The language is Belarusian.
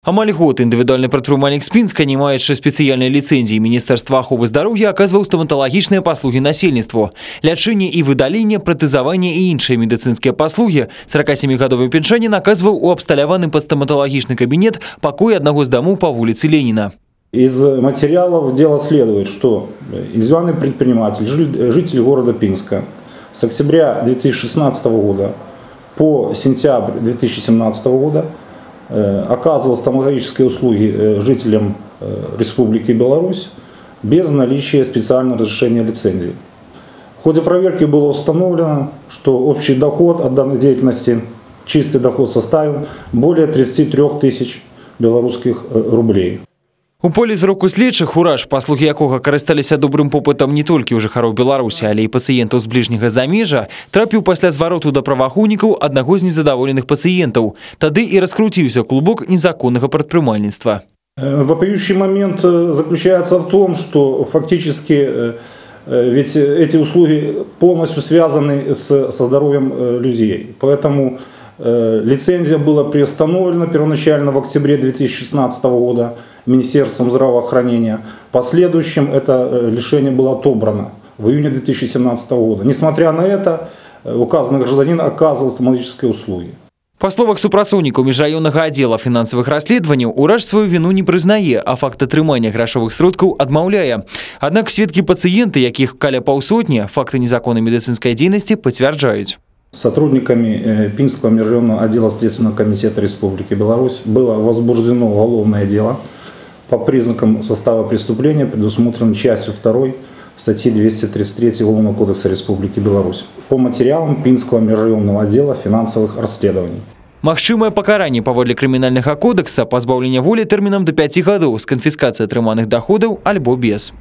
Амаль год індывідуальны прадпрымальнік з Пінска, не маючы спецыяльнай ліцэнзіі Міністэрства аховы здароўя, аказваў стаматалагічныя паслугі насельніцтву. Лячэнне і выдаленне, пратэзаванне і іншыя медыцынскія паслугі. 47-гадовы пенсіянер аказваў у абсталяваны пад стоматологичный кабинет покой одного из домов по улице Ленина. Из материалов дела следует, что индивидуальный предприниматель, житель города Пинска, с октября 2016 года по сентябрь 2017 года оказывал стоматологические услуги жителям Республики Беларусь без наличия специального разрешения лицензии. В ходе проверки было установлено, что общий доход от данной деятельности, чистый доход составил более 33 тысяч белорусских рублей. У полі зроку следчых ураж, паслугі якога карысталіся добрым попытам не толькі ў жыхароў Беларусі, але і пацыентаў з бліжняга замежжа, трапіў пасля звароту да праваахоўнікаў аднаго з незадаволеных пацыентаў. Тады і раскруціўся клубок незаконнага прадпрымальніцтва. Вопиющий момент заключается в том, что фактически ведь эти услуги полностью связаны со здоровьем людей. Поэтому лицензия была приостановлена первоначально в октябре 2016 года Министерством здравоохранения. В последующем это решение было отобрано в июне 2017 года. Несмотря на это, указанный гражданин оказывал стоматологические услуги. Па словах супрацоўнікаў міжраённага аддзела фінансавых расследаванняў, ураж сваю віну не прызнае, а факт атрымання грашовых сродкаў адмаўляе. Аднак сведкі пацыенты, якіх каля паўсотні, факты незаконнай медыцынскай дзейнасці пацвярджаюць. Сотрудниками Пинского межрайонного отдела Следственного комитета Республики Беларусь было возбуждено уголовное дело по признакам состава преступления, предусмотренным частью 2 статьи 233 Уголовного кодекса Республики Беларусь по материалам Пинского межрайонного отдела финансовых расследований. Магчымае пакаранне паводле крымінальнага кодекса пазбаўлення волі тэрмінам до 5 гадоў з канфіскацыяй атрыманых доходаў альбо без.